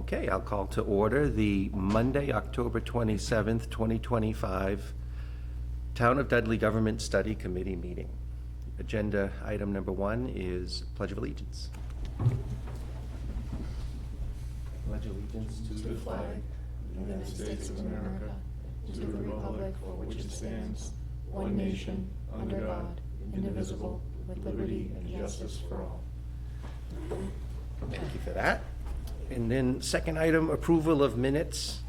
Okay, I'll call to order the Monday, October 27th, 2025 Town of Dudley Government Study Committee meeting. Agenda item number 1 is Pledge of Allegiance. Pledge allegiance to the flag of the United States of America, to the republic for which it stands, one nation, under God, indivisible, with liberty and justice for all. Thank you for that. And then second item, approval of minutes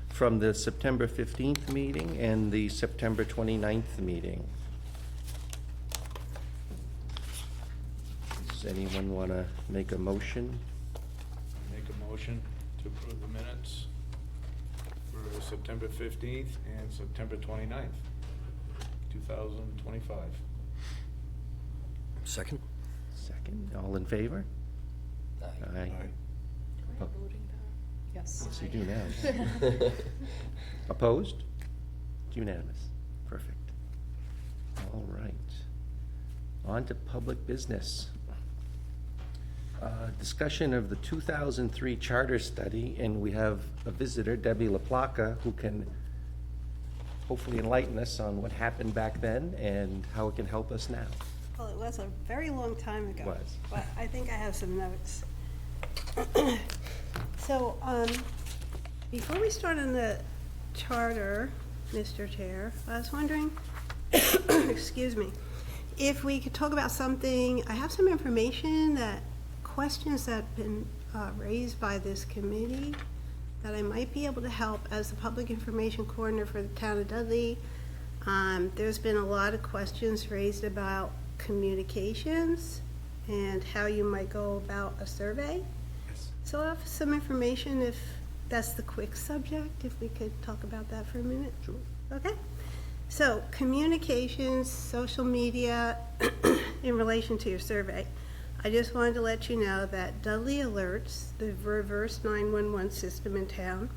from the September 15th meeting and the September 29th meeting. Does anyone want to make a motion? Make a motion to approve the minutes for September 15th and September 29th, 2025. Second. Second. All in favor? Aye. Oh. Yes. Yes, you do now. Opposed? Unanimous. Perfect. All right. On to public business. Discussion of the 2003 charter study, and we have a visitor, Debbie LaPlaca, who can hopefully enlighten us on what happened back then and how it can help us now. Well, it was a very long time ago. It was. But I think I have some notes. So, before we start on the charter, Mr. Chair, I was wondering, excuse me, if we could talk about something. I have some information questions that have been raised by this committee that I might be able to help as the public information coordinator for the Town of Dudley. There's been a lot of questions raised about communications and how you might go about a survey. Yes. So I have some information, if that's the quick subject, if we could talk about that for a minute. Sure. Okay. So communications, social media, in relation to your survey. I just wanted to let you know that Dudley Alerts, the reverse 911 system in town,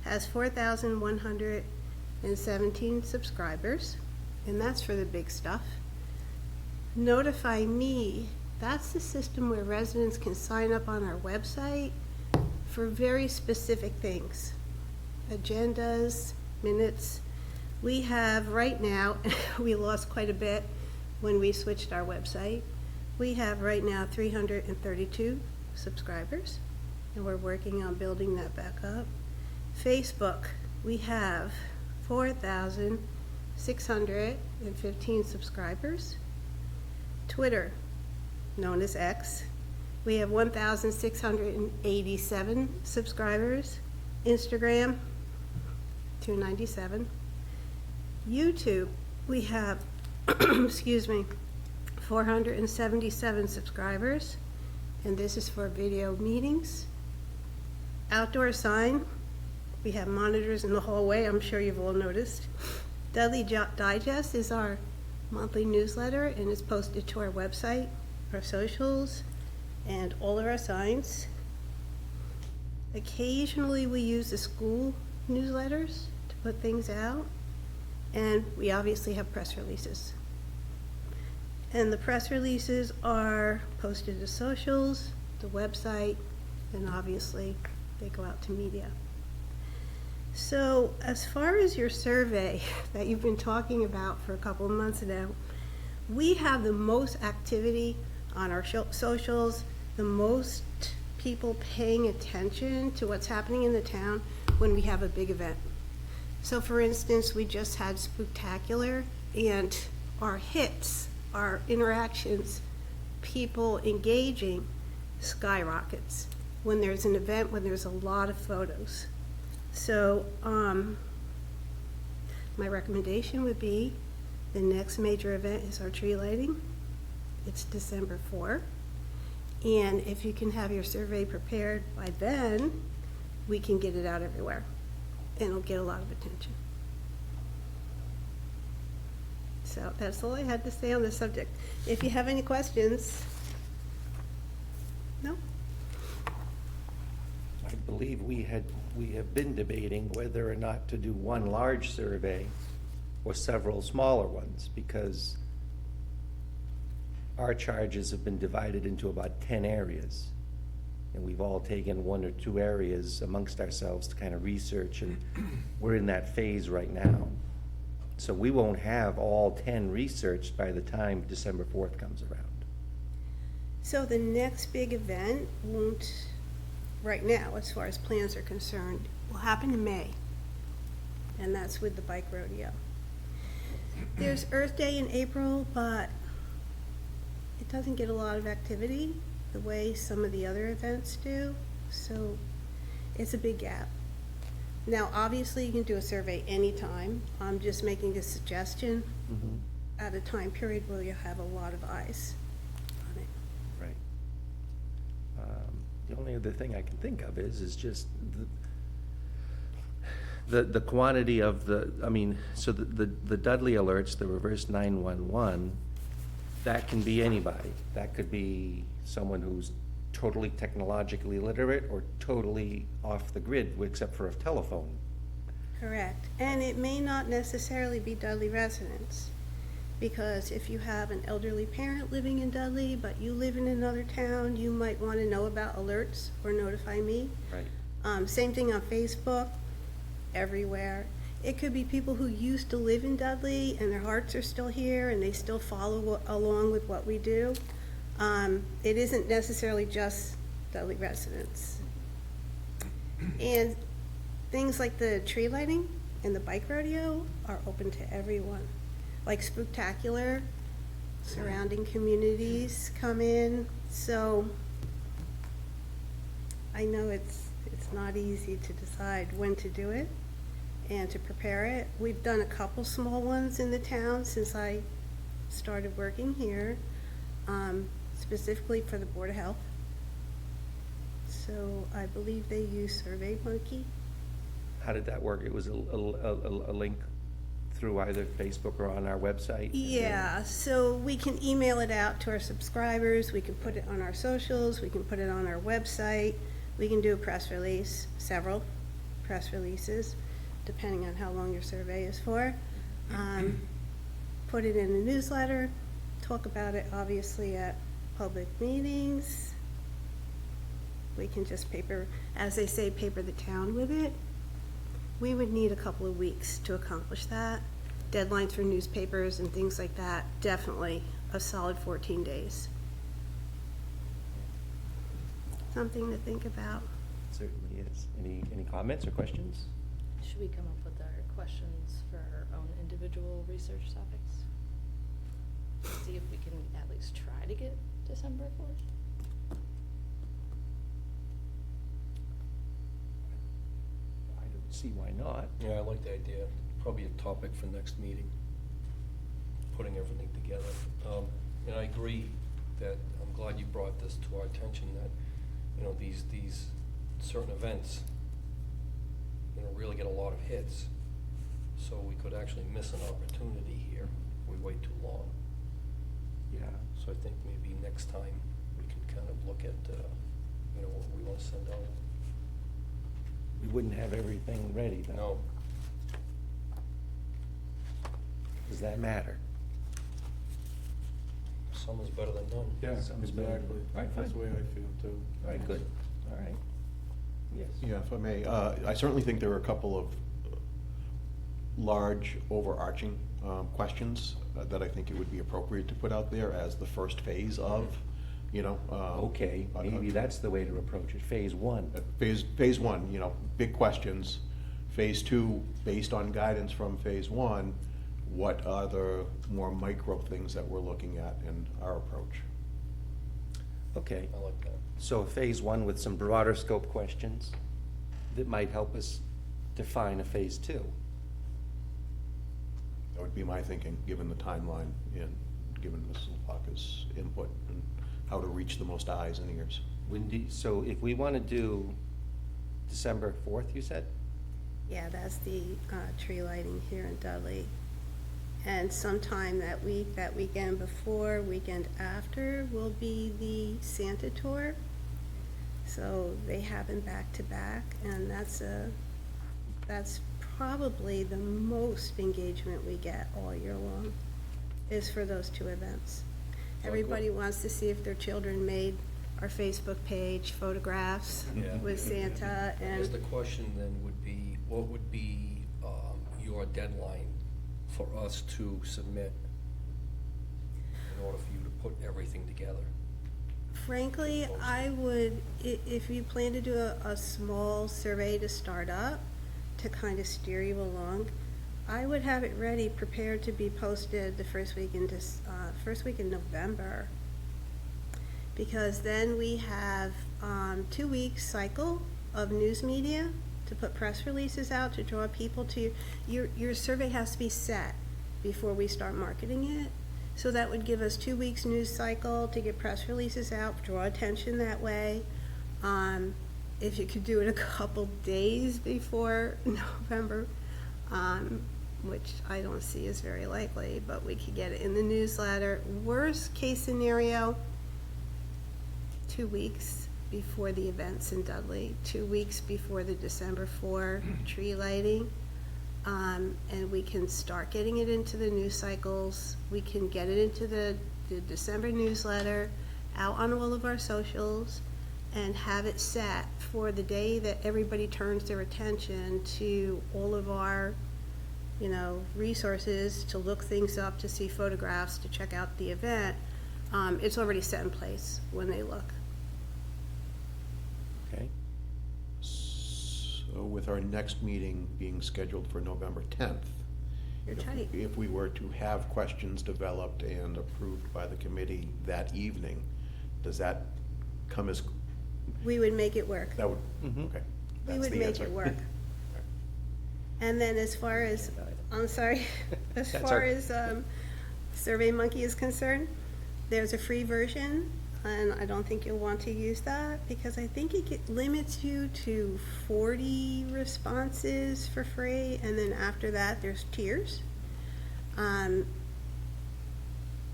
has 4,117 subscribers, and that's for the big stuff. Notify Me, that's the system where residents can sign up on our website for very specific things. Agendas, minutes. We have right now, we lost quite a bit when we switched our website. We have right now 332 subscribers, and we're working on building that back up. Facebook, we have 4,615 subscribers. Twitter, known as X, we have 1,687 subscribers. Instagram, 297. YouTube, we have, excuse me, 477 subscribers, and this is for video meetings. Outdoor sign, we have monitors in the hallway, I'm sure you've all noticed. Dudley Digest is our monthly newsletter, and it's posted to our website, our socials, and all of our signs. Occasionally we use the school newsletters to put things out, and we obviously have press releases. And the press releases are posted to socials, the website, and obviously they go out to media. So as far as your survey that you've been talking about for a couple of months now, we have the most activity on our socials, the most people paying attention to what's happening in the town when we have a big event. So for instance, we just had Spooktacular, and our hits, our interactions, people engaging, skyrockets when there's an event, when there's a lot of photos. So my recommendation would be the next major event is our tree lighting. It's December 4. And if you can have your survey prepared by then, we can get it out everywhere, and it'll get a lot of attention. So that's all I had to say on this subject. If you have any questions. No? I believe we have been debating whether or not to do one large survey or several smaller ones, because our charges have been divided into about 10 areas. and we've all taken one or two areas amongst ourselves to kind of research, and we're in that phase right now. So we won't have all 10 researched by the time December 4th comes around. So the next big event won't, right now, as far as plans are concerned, will happen in May. And that's with the bike rodeo. There's Earth Day in April, but it doesn't get a lot of activity the way some of the other events do. So it's a big gap. Now, obviously, you can do a survey anytime. I'm just making a suggestion at a time period where you have a lot of eyes on it. Right. The only other thing I can think of is just the quantity of so the Dudley alerts, the reverse 911, that can be anybody. That could be someone who's totally technologically literate or totally off the grid, except for a telephone. Correct. And it may not necessarily be Dudley residents, because if you have an elderly parent living in Dudley, but you live in another town, you might want to know about alerts or notify me. Right. Same thing on Facebook, everywhere. It could be people who used to live in Dudley and their hearts are still here and they still follow along with what we do. It isn't necessarily just Dudley residents. And things like the tree lighting and the bike rodeo are open to everyone. Like Spooktacular, surrounding communities come in. So I know it's not easy to decide when to do it and to prepare it. We've done a couple small ones in the town since I started working here, specifically for the Board of Health. So I believe they use SurveyMonkey. How did that work? It was a link through either Facebook or on our website? Yeah, so we can email it out to our subscribers, we can put it on our socials, we can put it on our website, we can do a press release, several press releases, depending on how long your survey is for. Put it in a newsletter, talk about it obviously at public meetings. We can just as they say, paper the town with it. We would need a couple of weeks to accomplish that. Deadlines for newspapers and things like that, definitely a solid 14 days. Something to think about. Certainly is. Any comments or questions? Should we come up with our questions for our own individual research topics? See if we can at least try to get December 4th? I don't see why not. Yeah, I like the idea. Probably a topic for next meeting, putting everything together. And I agree that, I'm glad you brought this to our attention, that, you know, these certain events, you know, really get a lot of hits. So we could actually miss an opportunity here if we wait too long. Yeah. So I think maybe next time we can kind of look at, you know, what we want to send out. We wouldn't have everything ready, though. No, Does that matter? some is better than none. Yeah, Sounds exactly. good. Right, That's the fine. way I feel too. All right, good. All right. Yes. Yeah, if I may, I certainly think there are a couple of large overarching questions that I think it would be appropriate to put out there as the first phase of, you know. Okay, maybe that's the way to approach it. Phase one. Phase one, you know, big questions. Phase two, based on guidance from phase one, what are the more micro things that we're looking at in our approach? Okay. I like that. So phase one with some broader scope questions that might help us define a phase two. That would be my thinking, given the timeline and given Mrs. LaPaca's input and how to reach the most eyes and ears. So if we want to do December 4th, you said? Yeah, that's the tree lighting here in Dudley. And sometime that week, that weekend before, weekend after, will be the Santa tour. So they happen back to back, and that's probably the most engagement we get all year long, is for those two events. Oh, Everybody wants to see if their children made our Facebook page, photographs Yeah. with Santa, I guess and the question then would be, what would be your deadline for us to submit in order for you to put everything together? frankly, I would, if you plan to do a small survey to start up, to kind of steer you along, I would have it ready, prepared to be posted the first week in November. Because then we have 2 weeks cycle of news media to put press releases out, to draw people to, your survey has to be set before we start marketing it. So that would give us 2 weeks news cycle to get press releases out, draw attention that way. If you could do it a couple days before November, which I don't see is very likely, but we could get it in the newsletter. Worst case scenario, 2 weeks before the events in Dudley, 2 weeks before the December 4 tree lighting. And we can start getting it into the news cycles. We can get it into the December newsletter, out on all of our socials, and have it set for the day that everybody turns their attention to all of our, resources, to look things up, to see photographs, to check out the event. It's already set in place when they look. Okay, So with our next meeting being scheduled for November 10th, You're tight. if we were to have questions developed and approved by the committee that evening, does that come as, We would make it work. that would, Mhm. okay. We that's would the make answer. it work. And then as far as, I'm sorry, as That's far our- as SurveyMonkey is concerned, there's a free version, and I don't think you'll want to use that, because I think it limits you to 40 responses for free, and then after that, there's tiers. I'm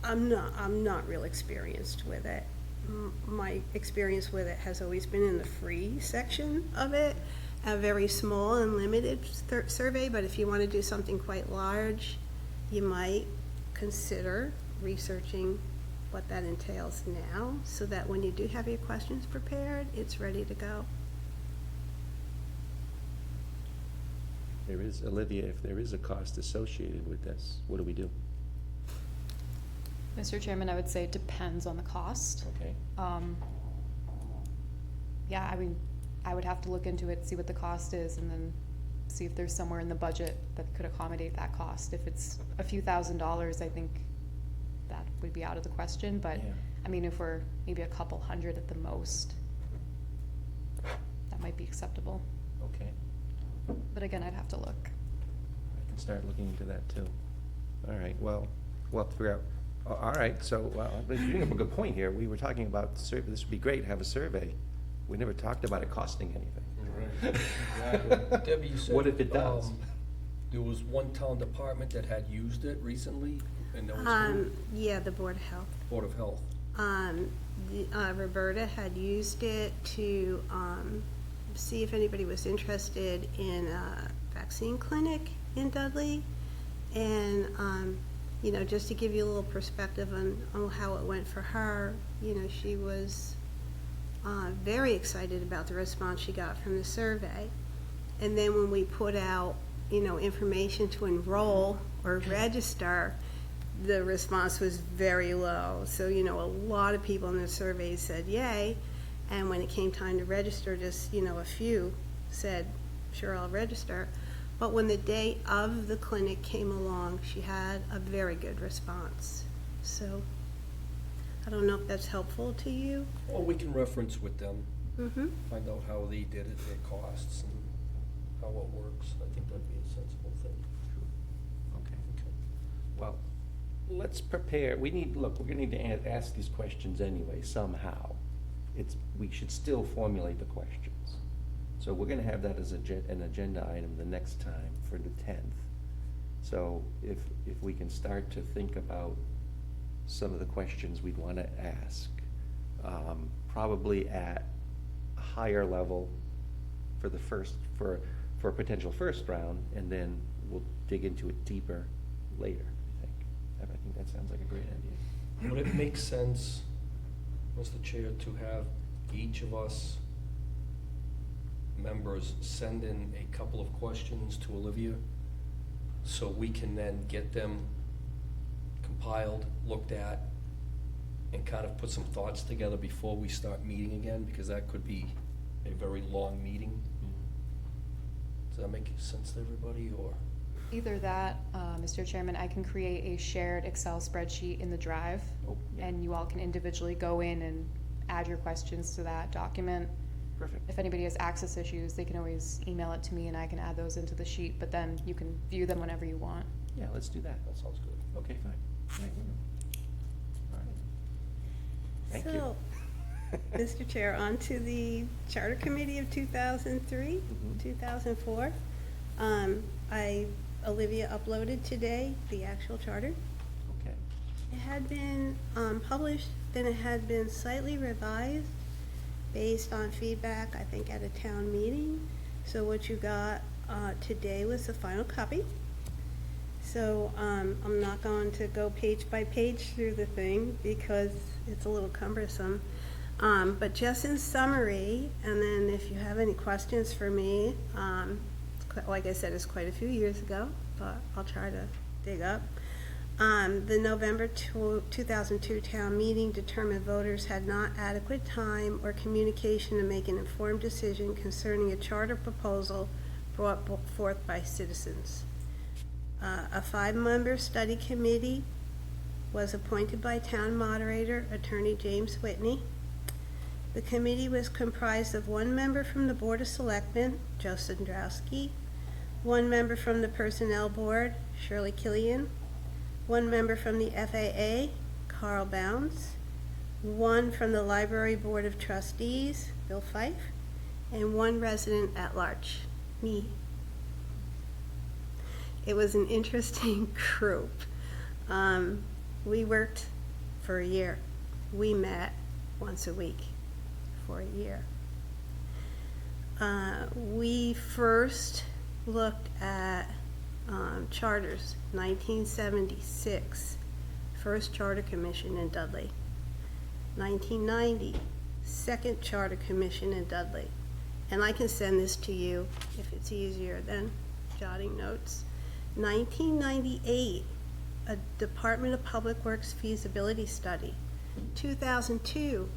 not real experienced with it. My experience with it has always been in the free section of it, a very small and limited survey, but if you want to do something quite large, you might consider researching what that entails now, so that when you do have your questions prepared, it's ready to go. there is, Olivia, if there is a cost associated with this, what do we do? Mr. Chairman, I would say it depends on the cost. Okay, Yeah, I mean, I would have to look into it, see what the cost is, and then see if there's somewhere in the budget that could accommodate that cost. If it's a few $1,000s, I think that would be out of the question, but, Yeah. I mean, if we're maybe a couple hundred at the most, that might be acceptable. okay. But again, I'd have to look. I can start looking into that too. All right, well, we'll have to figure out, all right, so, you bring up a good point here. We were talking about, this would be great, have a survey. We never talked about it costing anything. Right. Debbie, you said. What if it does? There was one town department that had used it recently, and that was who? Yeah, the Board of Health. Board of Health. Roberta had used it to see if anybody was interested in a vaccine clinic in Dudley. And, just to give you a little perspective on how it went for her, she was very excited about the response she got from the survey. And then when we put out, information to enroll or register, the response was very low. So, a lot of people in the survey said yay, and when it came time to register, just, a few said, sure, I'll register. But when the day of the clinic came along, she had a very good response. So, I don't know if that's helpful to you. Or we can reference with them, Mm-hmm. find out how they did it, their costs, and how it works. I think that'd be a sensible thing. Okay. Okay. Well, let's prepare, we're gonna need to ask these questions anyway, somehow. We should still formulate the questions. So we're gonna have that as an agenda item the next time for the 10th. So if we can start to think about some of the questions we'd wanna ask, probably at a higher level for a potential first round, and then we'll dig into it deeper later, I think. I think that sounds like a great idea. Would it make sense, Mr. Chair, to have each of us members send in a couple of questions to Olivia, so we can then get them compiled, looked at, and kind of put some thoughts together before we start meeting again, because that could be a very long meeting. Does that make sense to everybody, or? Either that, Mr. Chairman, I can create a shared Excel spreadsheet in the drive, Oh, yeah. and you all can individually go in and add your questions to that document. Perfect. If anybody has access issues, they can always email it to me and I can add those into the sheet, but then you can view them whenever you want. Yeah, let's do that. That sounds good. Okay, fine. Right. All right. Thank you. So, Mr. Chair, on to the Charter Committee of 2003, Mhm. 2004. Olivia uploaded today the actual charter. Okay. It had been published, then it had been slightly revised based on feedback, I think, at a town meeting. So what you got today was the final copy. So I'm not going to go page by page through the thing because it's a little cumbersome. But just in summary, and then if you have any questions for me, like I said, it's quite a few years ago, but I'll try to dig up. The November 2002 town meeting determined voters had not adequate time or communication to make an informed decision concerning a charter proposal brought forth by citizens. A 5-member study committee was appointed by town moderator, Attorney James Whitney. The committee was comprised of 1 member from the Board of Selectmen, Joe Sandrowski, 1 member from the Personnel Board, Shirley Killian, 1 member from the FAA, Carl Bounds, 1 from the Library Board of Trustees, Bill Fife, and 1 resident at large, me. It was an interesting group. We worked for a year. We met once a week for a year. We first looked at charters, 1976, first charter commission in Dudley. 1990, second charter commission in Dudley. And I can send this to you if it's easier than jotting notes. 1998, a Department of Public Works feasibility study. 2002,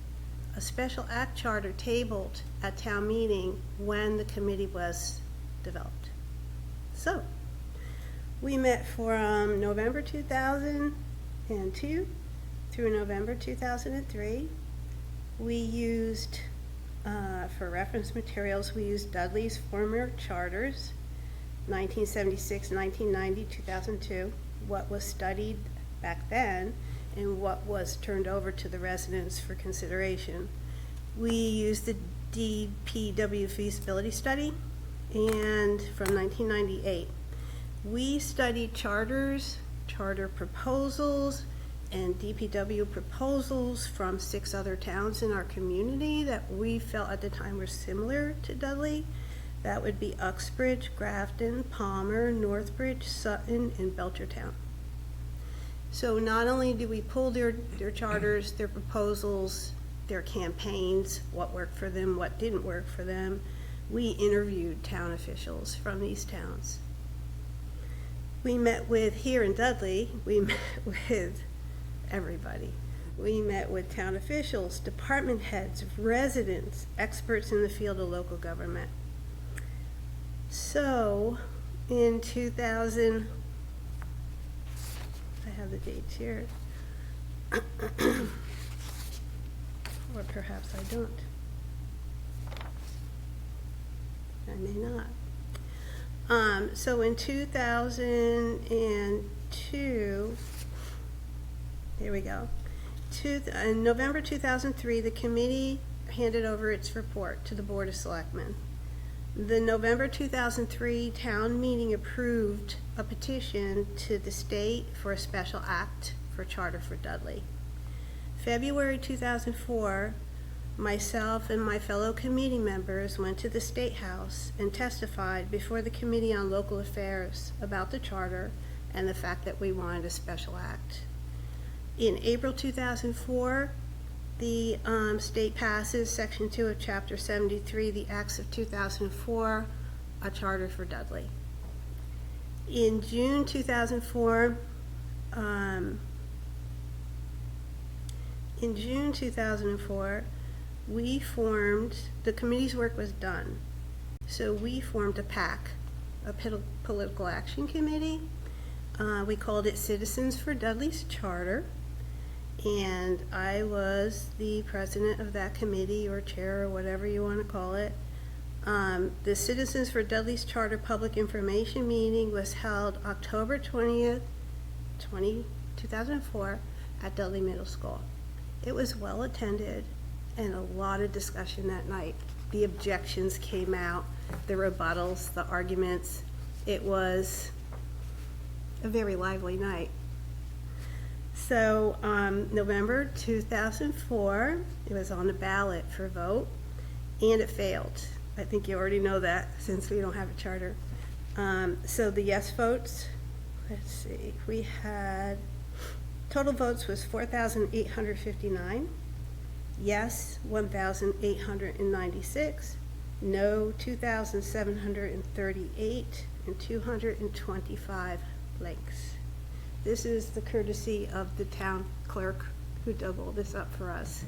a special act charter tabled at town meeting when the committee was developed. So, we met from November 2002 through November 2003. We used, for reference materials, we used Dudley's former charters, 1976, 1990, 2002, what was studied back then, and what was turned over to the residents for consideration. We used the DPW feasibility study, and from 1998. We studied charters, charter proposals, and DPW proposals from 6 other towns in our community that we felt at the time were similar to Dudley. That would be Uxbridge, Grafton, Palmer, Northbridge, Sutton, and Belchertown. So not only did we pull their charters, their proposals, their campaigns, what worked for them, what didn't work for them, we interviewed town officials from these towns. We met with, here in Dudley, we met with everybody. We met with town officials, department heads, residents, experts in the field of local government. So, in 2000, I have the dates here, or perhaps I don't. I may not. So in 2002, here we go. In November 2003, the committee handed over its report to the Board of Selectmen. The November 2003 town meeting approved a petition to the state for a special act for charter for Dudley. February 2004, myself and my fellow committee members went to the State House and testified before the Committee on Local Affairs about the charter and the fact that we wanted a special act. In April 2004, the state passes Section 2 of Chapter 73, the Acts of 2004, a charter for Dudley. In June 2004, we formed, the committee's work was done. So we formed a PAC, a Political Action Committee. We called it Citizens for Dudley's Charter. And I was the president of that committee, or chair, or whatever you want to call it. The Citizens for Dudley's Charter Public Information Meeting was held October 20th, 2004 at Dudley Middle School. It was well attended and a lot of discussion that night. The objections came out, the rebuttals, the arguments. It was a very lively night. So, November 2004, it was on the ballot for vote, and it failed. I think you already know that since we don't have a charter. So the yes votes, let's see, we had, total votes was 4,859, yes, 1,896, no, 2,738, and 225 blanks. This is the courtesy of the town clerk who dug all this up for us.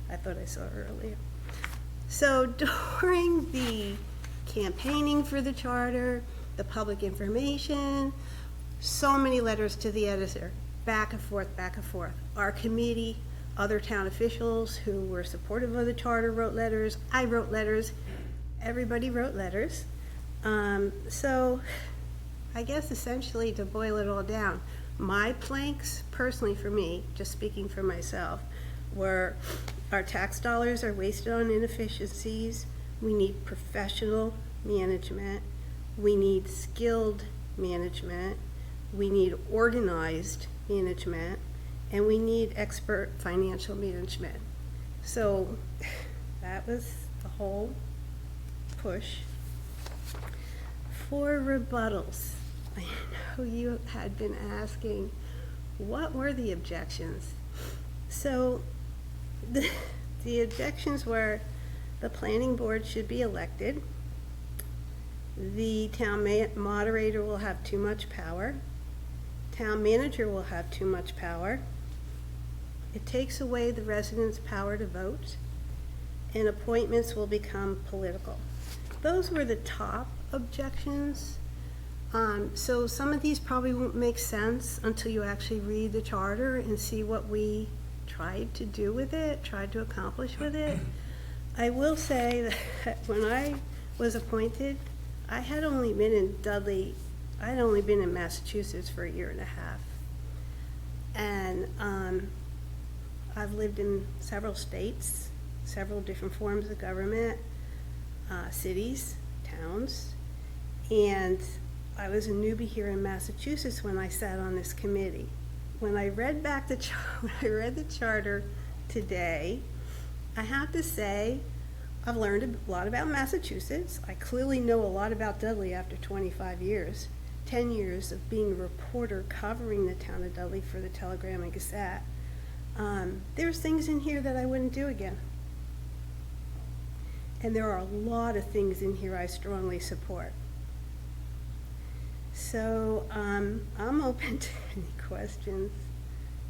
I thought I saw her earlier. So during the campaigning for the charter, the public information, so many letters to the editor, back and forth, back and forth. Our committee, other town officials who were supportive of the charter wrote letters. I wrote letters. Everybody wrote letters. So I guess essentially, to boil it all down, my planks, personally for me, just speaking for myself, were our tax dollars are wasted on inefficiencies. We need professional management. We need skilled management. We need organized management. And we need expert financial management. So that was the whole push. For rebuttals, I know you had been asking, what were the objections? So the objections were, the planning board should be elected, the town moderator will have too much power, town manager will have too much power, it takes away the residents' power to vote, and appointments will become political. Those were the top objections. So some of these probably won't make sense until you actually read the charter and see what we tried to do with it, tried to accomplish with it. I will say that when I was appointed, I had only been in Dudley, I had only been in Massachusetts for a year and a half. And I've lived in several states, several different forms of government, cities, towns, and I was a newbie here in Massachusetts when I sat on this committee. When I read back the charter today, I have to say I've learned a lot about Massachusetts. I clearly know a lot about Dudley after 25 years, 10 years of being a reporter covering the town of Dudley for the Telegram and Gazette. There's things in here that I wouldn't do again. And there are a lot of things in here I strongly support. So I'm open to any questions,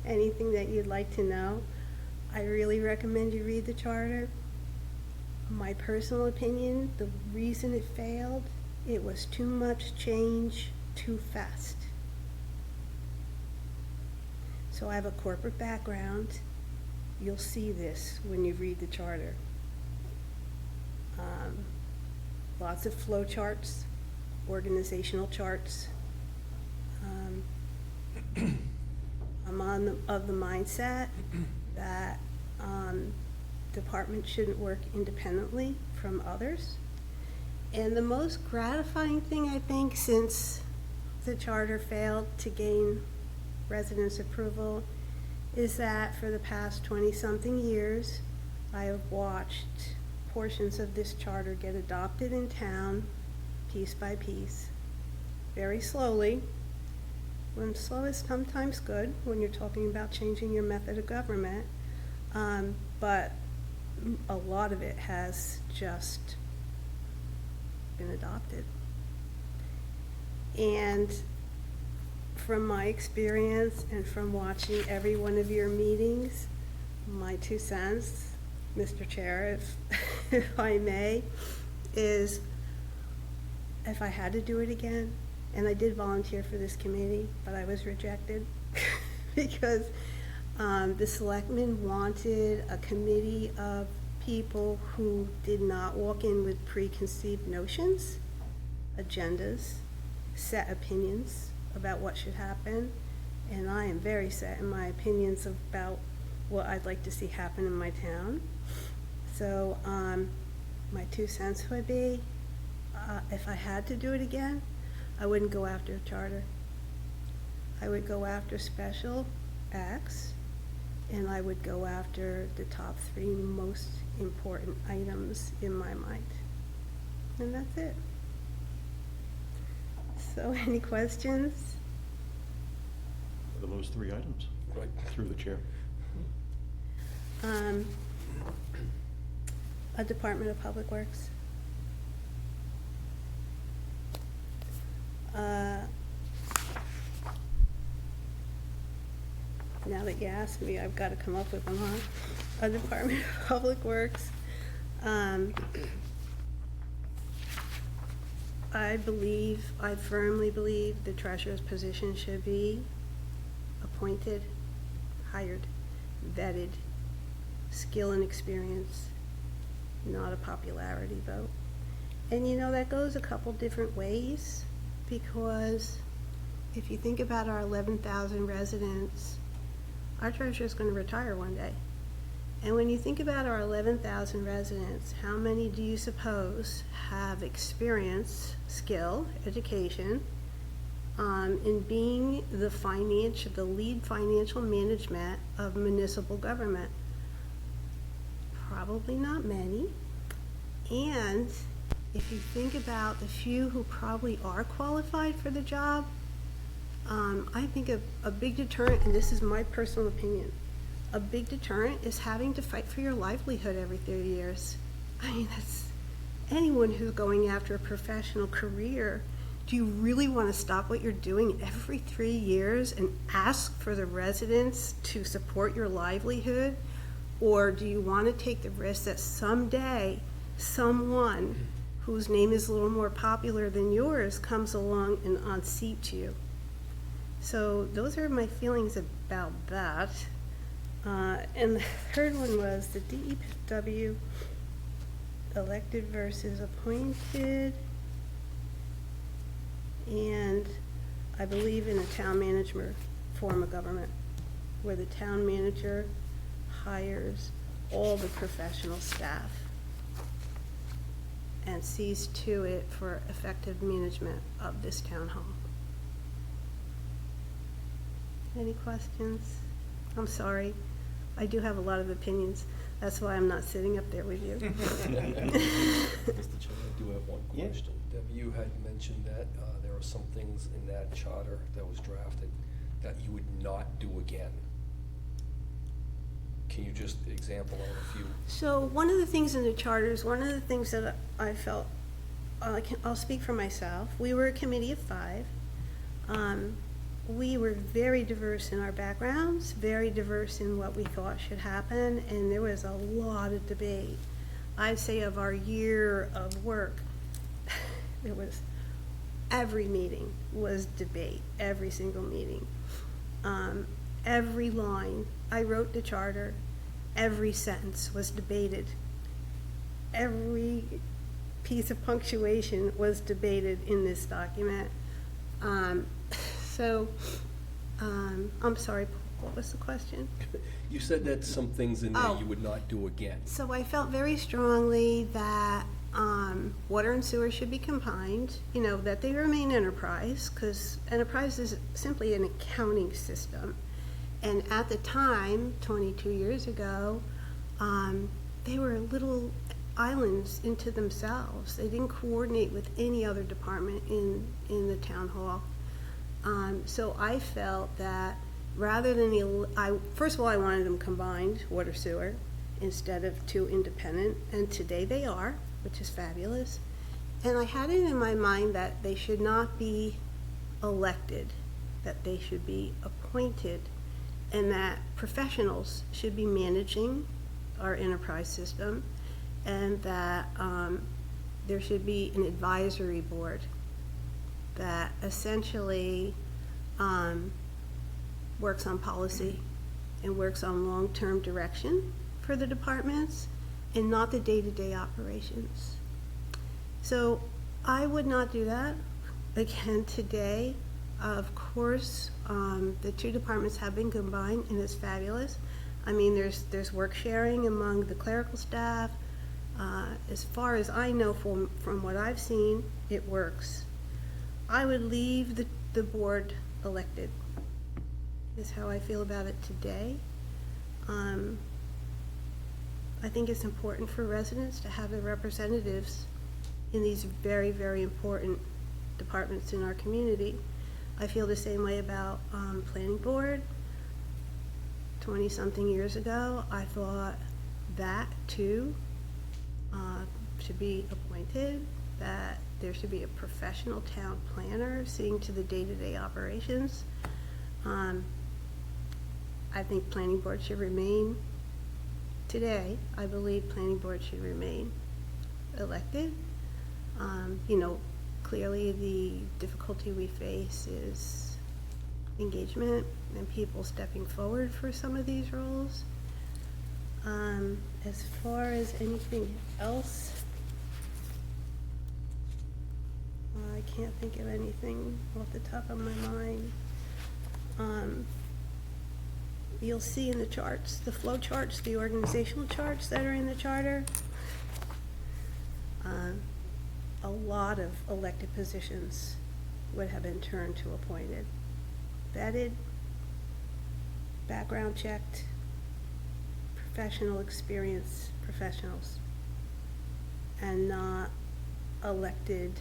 anything that you'd like to know. I really recommend you read the charter. My personal opinion, the reason it failed, it was too much change too fast. So I have a corporate background. You'll see this when you read the charter. Lots of flow charts, organizational charts. I'm of the mindset that departments shouldn't work independently from others. And the most gratifying thing, I think, since the charter failed to gain residents' approval, is that for the past 20-something years, I have watched portions of this charter get adopted in town, piece by piece, very slowly. When slow is sometimes good, when you're talking about changing your method of government. but a lot of it has just been adopted. And from my experience and from watching every one of your meetings, my 2 cents, Mr. Chair, if I may, is if I had to do it again, and I did volunteer for this committee, but I was rejected because the selectmen wanted a committee of people who did not walk in with preconceived notions, agendas, set opinions about what should happen, and I am very set in my opinions about what I'd like to see happen in my town. So my 2 cents would be, if I had to do it again, I wouldn't go after a charter. I would go after special acts, and I would go after the top 3 most important items in my mind. And that's it. So any questions? What are those 3 items? Right. Through the chair. A Department of Public Works. Now that you asked me, I've got to come up with them, huh? A Department of Public Works. I firmly believe the treasurer's position should be appointed, hired, vetted, skill and experience, not a popularity vote. And you know, that goes a couple different ways, because if you think about our 11,000 residents, our treasurer's going to retire one day. And when you think about our 11,000 residents, how many do you suppose have experience, skill, education, in being the lead financial management of municipal government? Probably not many. And if you think about the few who probably are qualified for the job, I think a big deterrent, and this is my personal opinion, a big deterrent is having to fight for your livelihood every 30 years. I mean, that's anyone who's going after a professional career. Do you really want to stop what you're doing every 3 years and ask for the residents to support your livelihood? Or do you want to take the risk that someday someone whose name is a little more popular than yours comes along and unseats you? So those are my feelings about that. And the third one was the DEW elected versus appointed. And I believe in a town manager form of government, where the town manager hires all the professional staff and sees to it for effective management of this town hall. Any questions? I'm sorry, I do have a lot of opinions. That's why I'm not sitting up there with you. Mr. Chairman, I do have one Yeah. question. Debbie, you had mentioned that there are some things in that charter that was drafted that you would not do again. Can you just example on a few? So one of the things in the charters, one of the things that I felt, I'll speak for myself. We were a committee of 5. We were very diverse in our backgrounds, very diverse in what we thought should happen, and there was a lot of debate. I'd say of our year of work, there was, every meeting was debate, every single meeting. Every line, I wrote the charter, every sentence was debated. Every piece of punctuation was debated in this document. I'm sorry, what was the question? You said that some things in there Oh. you would not do again. So I felt very strongly that water and sewer should be combined, that they remain enterprise, because enterprise is simply an accounting system. And at the time, 22 years ago, they were little islands into themselves. They didn't coordinate with any other department in the town hall. So I felt that rather than first of all, I wanted them combined, water sewer, instead of two independent, and today they are, which is fabulous. And I had it in my mind that they should not be elected, that they should be appointed, and that professionals should be managing our enterprise system, and that there should be an advisory board that essentially works on policy and works on long-term direction for the departments and not the day-to-day operations. So I would not do that again today. Of course, the two departments have been combined and it's fabulous. I mean, there's work sharing among the clerical staff. As far as I know from what I've seen, it works. I would leave the board elected, is how I feel about it today. I think it's important for residents to have their representatives in these very, very important departments in our community. I feel the same way about planning board. 20-something years ago, I thought that too should be appointed, that there should be a professional town planner seeing to the day-to-day operations. I think planning board should remain, today, I believe planning board should remain elected. You know, clearly the difficulty we face is engagement and people stepping forward for some of these roles. As far as anything else, I can't think of anything off the top of my mind. You'll see in the charts, the flow charts, the organizational charts that are in the charter, a lot of elected positions would have been turned to appointed, vetted, background checked, professional experience professionals, and not elected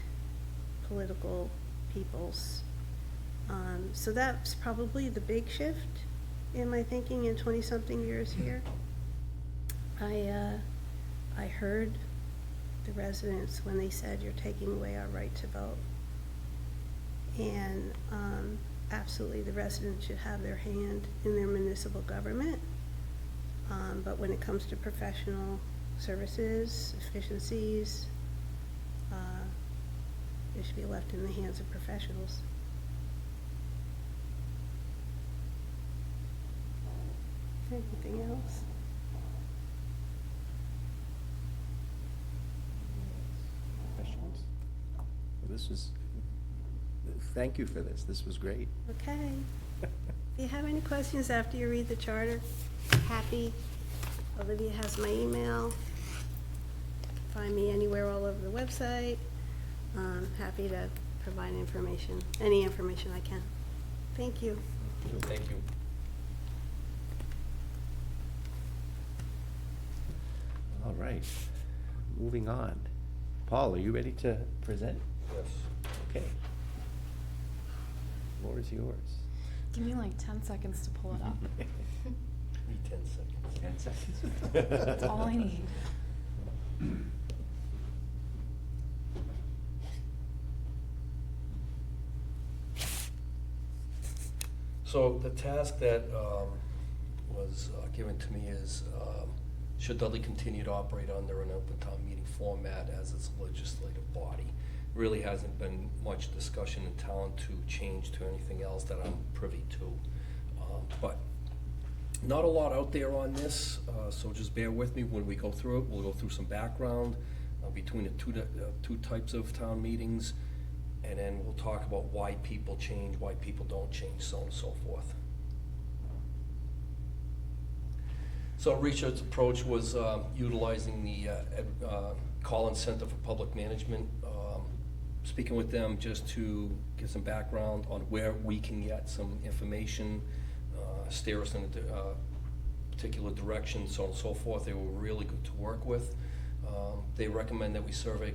political peoples. So that's probably the big shift in my thinking in 20-something years here. I heard the residents when they said you're taking away our right to vote. And absolutely the residents should have their hand in their municipal government. But when it comes to professional services, efficiencies, it should be left in the hands of professionals. Anything else? Questions? This was, thank you for this. This was great. Okay. If you have any questions after you read the charter, happy. Olivia has my email. Find me anywhere all over the website. Happy to provide information, any information I can. Thank you. Thank you. All right, moving on. Paul, are you ready to present? Yes. Okay. Floor is yours. Give me like 10 seconds to pull it up. Need 10 seconds. 10 seconds. That's all I need. So the task that was given to me is, should Dudley continue to operate under an open town meeting format as its legislative body? Really hasn't been much discussion in town to change to anything else that I'm privy to. But not a lot out there on this, so just bear with me when we go through it. We'll go through some background between the two types of town meetings, and then we'll talk about why people change, why people don't change, so on and so forth. So Richard's approach was utilizing the Collins Center for Public Management, speaking with them just to get some background on where we can get some information, steer us in a particular direction, so on and so forth. They were really good to work with. They recommend that we survey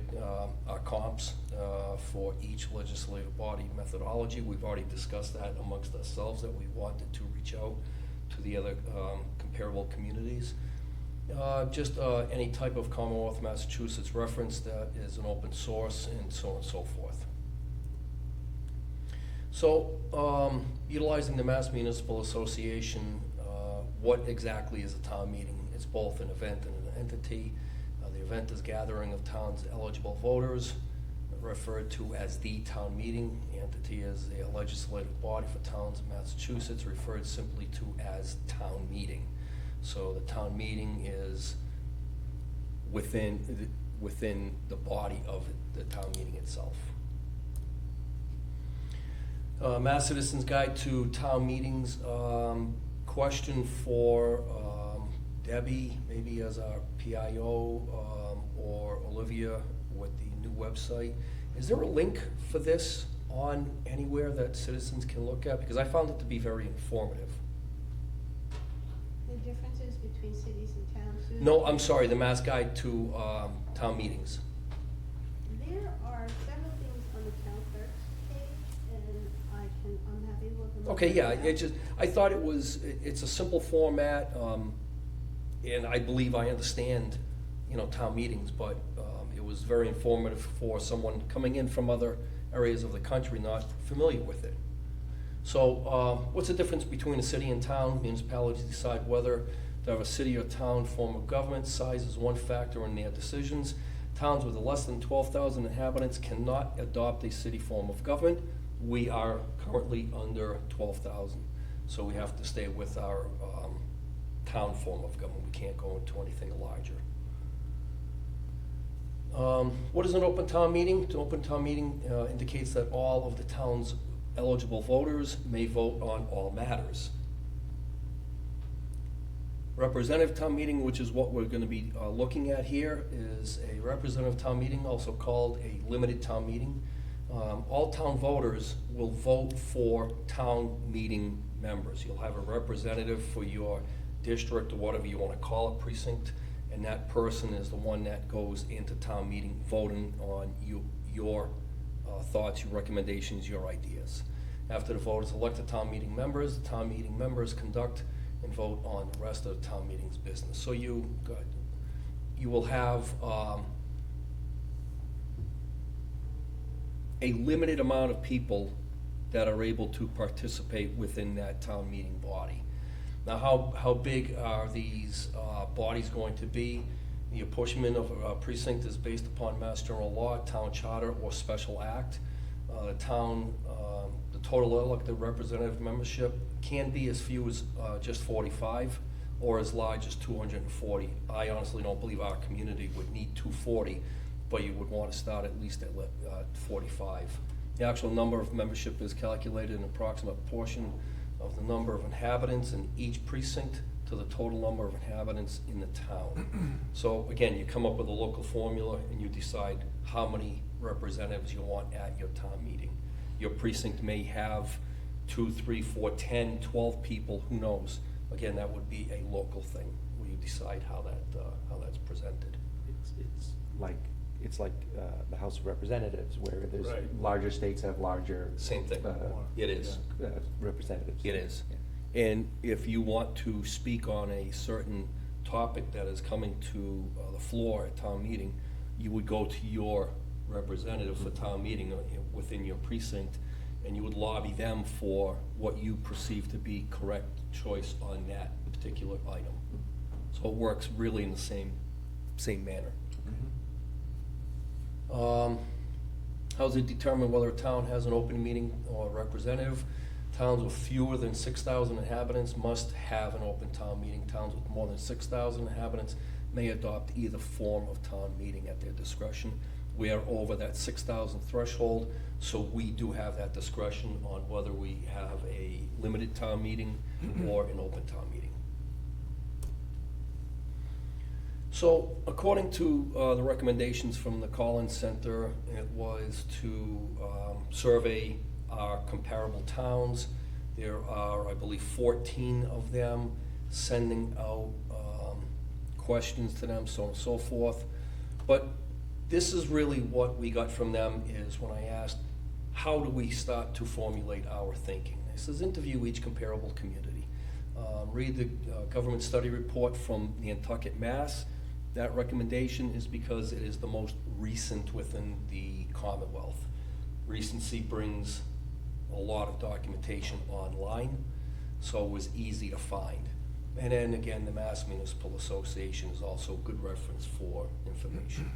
our comps for each legislative body methodology. We've already discussed that amongst ourselves, that we wanted to reach out to the other comparable communities. Just any type of Commonwealth of Massachusetts reference that is an open source and so on and so forth. So, utilizing the Mass Municipal Association, what exactly is a town meeting? It's both an event and an entity. The event is gathering of town's eligible voters, referred to as the town meeting. The entity is a legislative body for towns in Massachusetts, referred simply to as town meeting. So the town meeting is within the body of the town meeting itself. Mass Citizens Guide to Town Meetings. Question for Debbie, maybe as our PIO, or Olivia with the new website. Is there a link for this on anywhere that citizens can look at? Because I found it to be very informative. The differences between cities and towns? Susan? No, I'm sorry, the Mass Guide to Town Meetings. There are several things on the town clerk's page, and I'm happy to look them up. Okay, yeah, I thought it's a simple format, and I believe I understand, town meetings, but it was very informative for someone coming in from other areas of the country not familiar with it. So, what's the difference between a city and town? Municipalities decide whether to have a city or town form of government. Size is one factor in their decisions. Towns with less than 12,000 inhabitants cannot adopt a city form of government. We are currently under 12,000, so we have to stay with our town form of government. We can't go into anything larger. What is an open town meeting? An open town meeting indicates that all of the town's eligible voters may vote on all matters. Representative town meeting, which is what we're going to be looking at here, is a representative town meeting, also called a limited town meeting. All town voters will vote for town meeting members. You'll have a representative for your district, or whatever you want to call it, precinct, and that person is the one that goes into town meeting voting on your thoughts, your recommendations, your ideas. After the voters elect the town meeting members conduct and vote on the rest of the town meeting's business. So you will have a limited amount of people that are able to participate within that town meeting body. Now, how big are these bodies going to be? The apportionment of a precinct is based upon Mass General Law, Town Charter, or Special Act. The total elected representative membership can be as few as just 45, or as large as 240. I honestly don't believe our community would need 240, but you would want to start at least at 45. The actual number of membership is calculated in an approximate portion of the number of inhabitants in each precinct to the total number of inhabitants in the town. So again, you come up with a local formula and you decide how many representatives you want at your town meeting. Your precinct may have 2, 3, 4, 10, 12 people, who knows? Again, that would be a local thing where you decide how that's presented. It's like the House of Representatives, where there's Right. larger states have larger. Same thing. It is. Representatives. It is. Yeah. And if you want to speak on a certain topic that is coming to the floor at town meeting, you would go to your representative for town meeting within your precinct, and you would lobby them for what you perceive to be correct choice on that particular item. So it works really in the same manner. How's it determined whether a town has an open meeting or representative? Towns with fewer than 6,000 inhabitants must have an open town meeting. Towns with more than 6,000 inhabitants may adopt either form of town meeting at their discretion. We are over that 6,000 threshold, so we do have that discretion on whether we have a limited town meeting or an open town meeting. So, according to the recommendations from the Collins Center, it was to survey our comparable towns. There are, I believe, 14 of them, sending out questions to them, so on and so forth. But this is really what we got from them, is when I asked, how do we start to formulate our thinking? It says, interview each comparable community. Read the government study report from Nantucket, Mass. That recommendation is because it is the most recent within the Commonwealth. Recency brings a lot of documentation online, so it was easy to find. And then again, the Mass Municipal Association is also a good reference for information.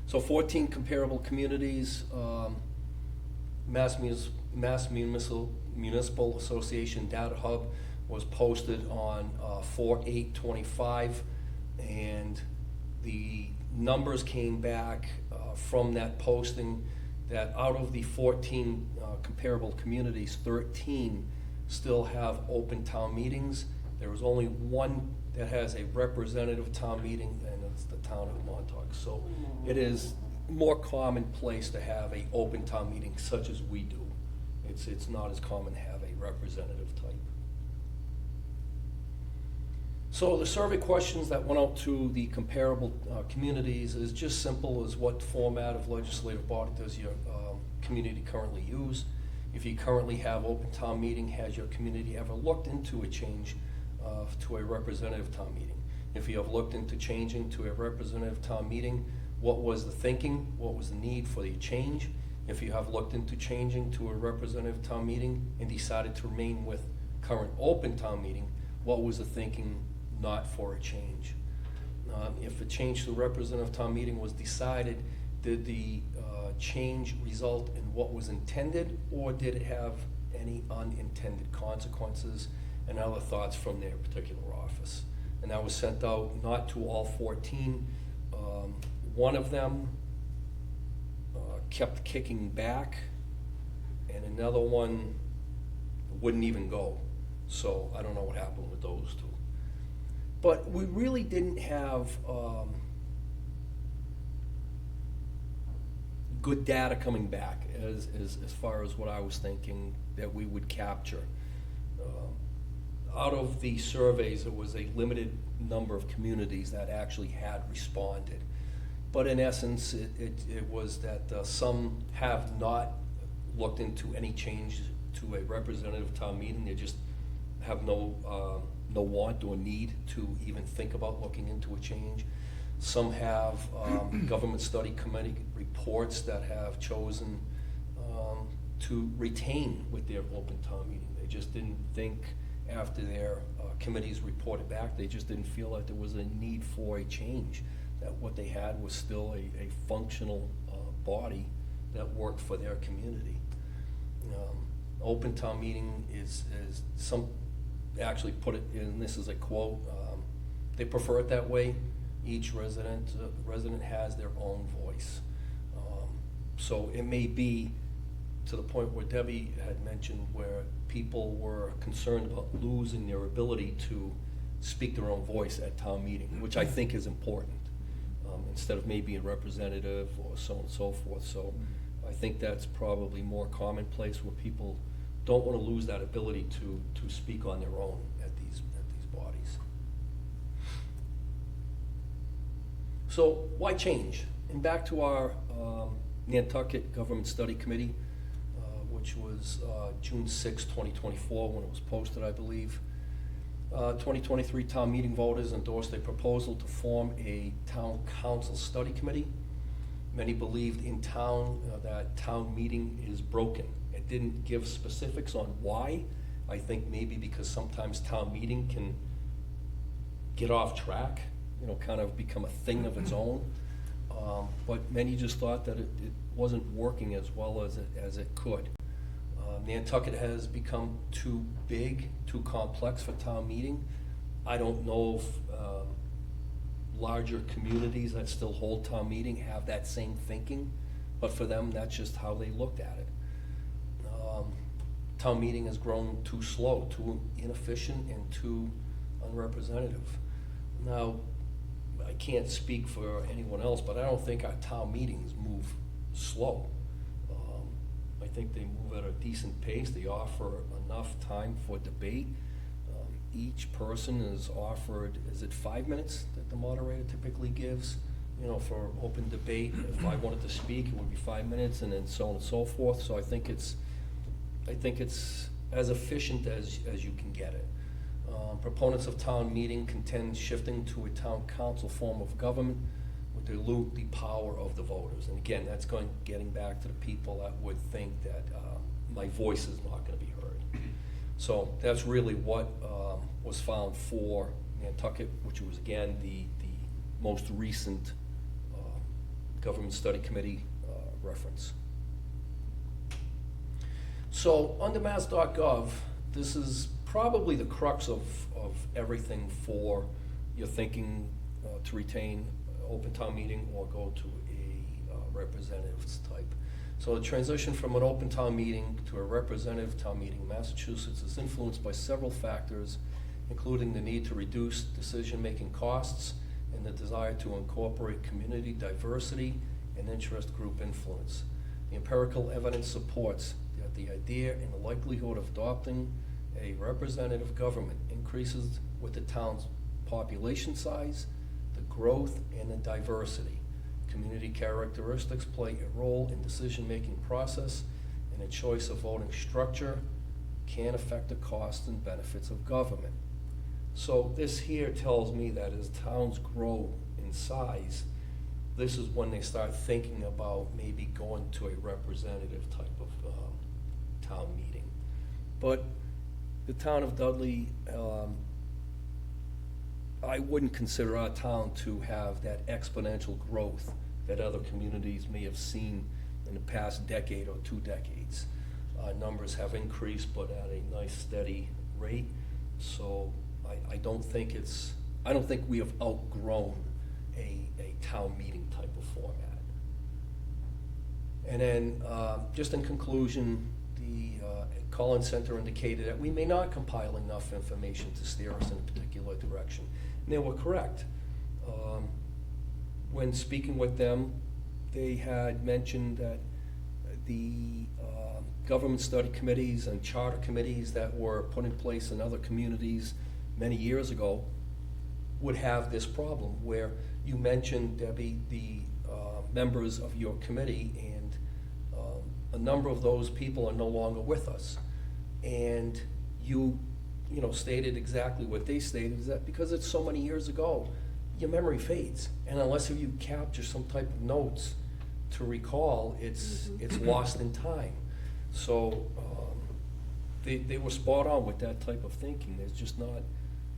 So 14 comparable communities, Mass Municipal Association Data Hub was posted on 4/8/25, and the numbers came back from that posting that out of the 14 comparable communities, 13 still have open town meetings. There is only one that has a representative town meeting, and it's the town of Montauk. So it is more commonplace to have a open town meeting such as we do. It's not as common to have a representative type. So the survey questions that went out to the comparable communities is just simple as what format of legislative body does your community currently use? If you currently have open town meeting, has your community ever looked into a change to a representative town meeting? If you have looked into changing to a representative town meeting, what was the thinking? What was the need for the change? If you have looked into changing to a representative town meeting and decided to remain with current open town meeting, what was the thinking not for a change? If a change to the representative town meeting was decided, did the change result in what was intended, or did it have any unintended consequences, and other thoughts from their particular office? And that was sent out not to all 14. One of them kept kicking back, and another one wouldn't even go. So I don't know what happened with those two. But we really didn't have good data coming back as far as what I was thinking that we would capture. Out of the surveys, it was a limited number of communities that actually had responded. But in essence, it was that some have not looked into any change to a representative town meeting. They just have no want or need to even think about looking into a change. Some have government study committee reports that have chosen to retain with their open town meeting. They just didn't think after their committees reported back, they just didn't feel like there was a need for a change, that what they had was still a functional body that worked for their community. Open town meeting is some actually put it in, this is a quote, they prefer it that way. Each resident has their own voice. So it may be to the point where Debbie had mentioned, where people were concerned about losing their ability to speak their own voice at town meeting, which I think is important, instead of maybe a representative or so on and so forth. So I think that's probably more commonplace, where people don't want to lose that ability to speak on their own at these bodies. So why change? And back to our Nantucket Government Study Committee, which was June 6, 2024, when it was posted, I believe. 2023 town meeting voters endorsed a proposal to form a town council study committee. Many believed in town that town meeting is broken. It didn't give specifics on why. I think maybe because sometimes town meeting can get off track, kind of become a thing of its own. But many just thought that it wasn't working as well as it could. Nantucket has become too big, too complex for town meeting. I don't know if larger communities that still hold town meeting have that same thinking, but for them, that's just how they looked at it. Town meeting has grown too slow, too inefficient, and too unrepresentative. Now, I can't speak for anyone else, but I don't think our town meetings move slow. I think they move at a decent pace. They offer enough time for debate. Each person is offered, is it 5 minutes that the moderator typically gives, for open debate? If I wanted to speak, it would be 5 minutes, and then so on and so forth. So I think it's as efficient as you can get it. Proponents of town meeting contend shifting to a town council form of government would dilute the power of the voters. And again, that's getting back to the people that would think that my voice is not gonna be heard. So that's really what was found for Nantucket, which was again the most recent Government Study Committee reference. So under mass.gov, this is probably the crux of everything for your thinking to retain open town meeting or go to a representatives type. So the transition from an open town meeting to a representative town meeting in Massachusetts is influenced by several factors, including the need to reduce decision-making costs and the desire to incorporate community diversity and interest group influence. The empirical evidence supports that the idea and the likelihood of adopting a representative government increases with the town's population size, the growth, and the diversity. Community characteristics play a role in decision-making process, and the choice of voting structure can affect the costs and benefits of government. So this here tells me that as towns grow in size, this is when they start thinking about maybe going to a representative type of town meeting. But the town of Dudley, I wouldn't consider our town to have that exponential growth that other communities may have seen in the past decade or 2 decades. Numbers have increased, but at a nice steady rate. So I don't think we have outgrown a town meeting type of format. And then, just in conclusion, the Collins Center indicated that we may not compile enough information to steer us in a particular direction. And they were correct. When speaking with them, they had mentioned that the government study committees and charter committees that were put in place in other communities many years ago would have this problem, where you mentioned, Debbie, the members of your committee, and a number of those people are no longer with us. And you stated exactly what they stated, is that because it's so many years ago, your memory fades. And unless you capture some type of notes to recall, it's lost in time. So they were spot on with that type of thinking. There's just not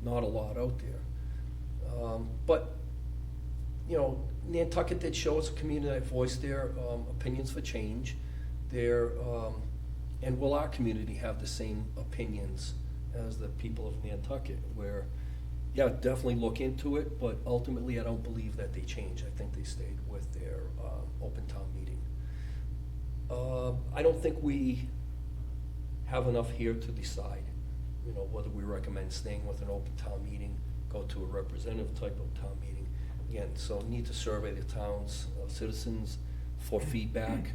a lot out there. But Nantucket did show us a community that voiced their opinions for change. And will our community have the same opinions as the people of Nantucket? Where, yeah, definitely look into it, but ultimately I don't believe that they changed. I think they stayed with their open town meeting. I don't think we have enough here to decide, whether we recommend staying with an open town meeting, go to a representative type of town meeting. Again, so need to survey the town's citizens for feedback.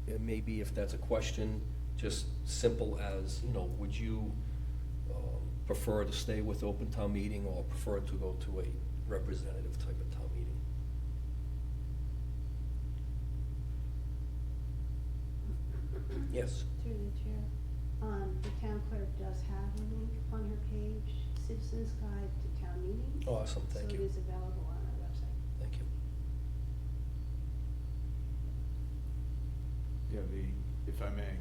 And maybe if that's a question, just simple as, would you prefer to stay with open town meeting or prefer to go to a representative type of town meeting? Yes. Through the chair, the town clerk does have a link on her page, Citizens Guide to Town Meetings. Awesome, thank you. So it is available on our website. Thank you. Yeah, if I may.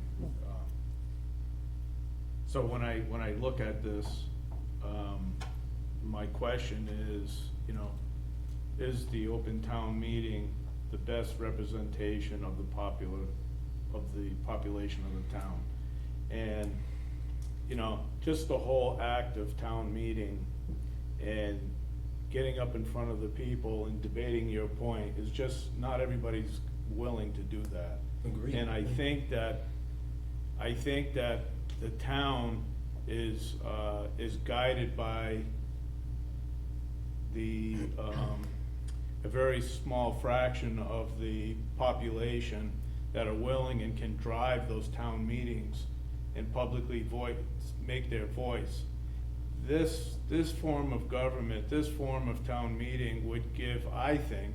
So when I look at this, my question is, is the open town meeting the best representation of the population of the town? And, just the whole act of town meeting and getting up in front of the people and debating your point is just, not everybody's willing to do that. Agreed. And I think that the town is guided by a very small fraction of the population that are willing and can drive those town meetings and publicly make their voice. This form of government, this form of town meeting would give, I think,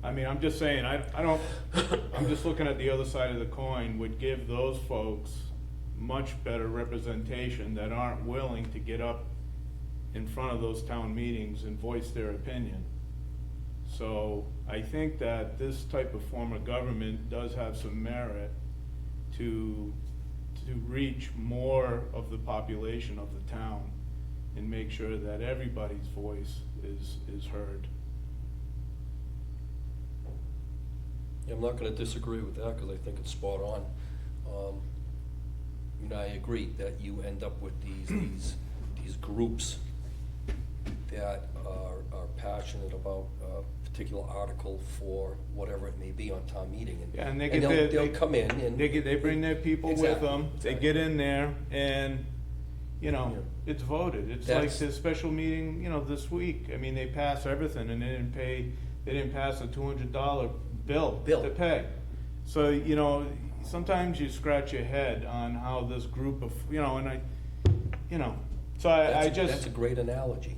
I'm just saying, I'm just looking at the other side of the coin, would give those folks much better representation that aren't willing to get up in front of those town meetings and voice their opinion. So I think that this type of form of government does have some merit to reach more of the population of the town and make sure that everybody's voice is heard. Yeah, I'm not gonna disagree with that, because I think it's spot on. I agree that you end up with these groups that are passionate about a particular article for whatever it may be on town meeting, Yeah, and they'll come in and. They bring their people with Exactly, them, they exactly. get in there, and, you know, Yeah. it's voted. It's like That's- this special meeting, you know, this week. I mean, they pass everything, and they didn't pass a $200 bill to pay. So, you know, sometimes you scratch your head on how this group of, you know, so I just. That's a great analogy.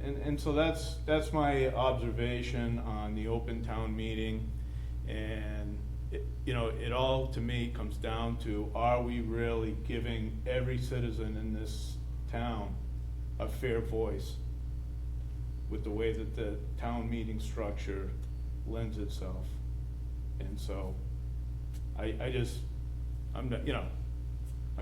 And so that's my observation on the open town meeting. And, it all, to me, comes down to, are we really giving every citizen in this town a fair voice with the way that the town meeting structure lends itself? And so, I'm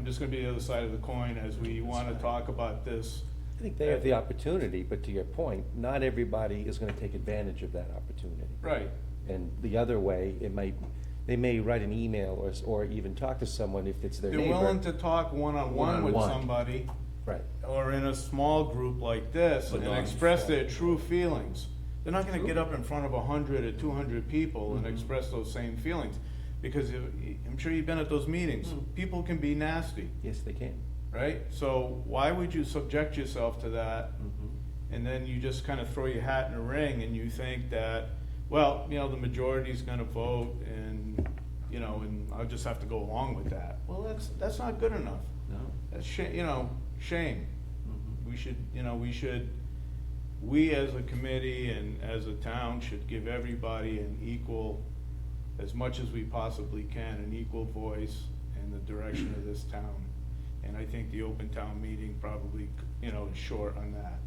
just gonna be the other side of the coin as we wanna talk about this. I think they have the opportunity, but to your point, not everybody is gonna take advantage of that opportunity. Right. And the other way, they may write an email or even talk to someone if it's their They're neighbor. willing to talk one-on-one with One-on-one. somebody, Right. or in a small group like this, But and not express before. their true feelings. They're not gonna True. get up in front of 100 or 200 people and Mhm. express those same feelings. Because I'm sure you've been at those meetings, people can be nasty, Yes, they can. right? So why would you subject yourself to that? Mhm. And then you just kind of throw your hat in the ring and you think that, well, the majority's gonna vote and I'll just have to go along with that. Well, that's not good enough. No. That's shame. Mhm. We as a committee and as a town should give everybody an equal, as much as we possibly can, an equal voice in the direction of this town. And I think the open town meeting probably, is short on that.